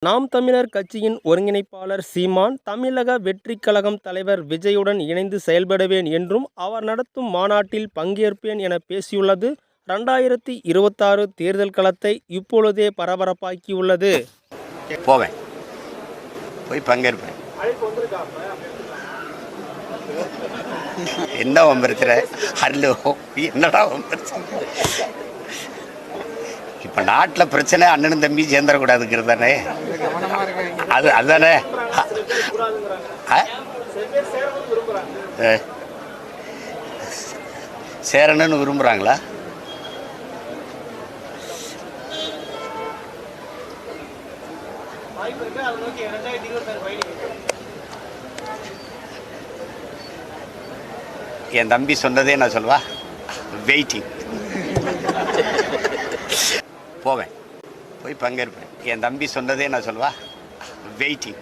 நாம் தமிழர் கட்சியின் ஒருங்கிணைப்பாளர் சீமான் தமிழக வெற்றிக் கழகம் தலைவர் விஜயுடன் இணைந்து செயல்படுவேன் என்றும் அவர் நடத்தும் மாநாட்டில் பங்கேற்பேன் என பேசியுள்ளது 2026 தேர்தல் களத்தை இப்பொழுதே பரபரப்பாக்கியுள்ளது. போவேன், போய் பங்கேற்பேன். என்ன பிரச்சனை? ஹலோ, என்னடா பிரச்சனை? இப்போ நாட்டில் பிரச்சனை அண்ணனும் தம்பி சேர்ந்துடக்கூடாதுங்கிறது தானே. அதுதானே சேரணும்னு விரும்புகிறாங்களா? என் தம்பி சொன்னதே நான் சொல்வா, வெயிட்டிங். போவேன், போய் பங்கேற்பேன். என் தம்பி சொன்னதே நான் சொல்வா, வெயிட்டிங்.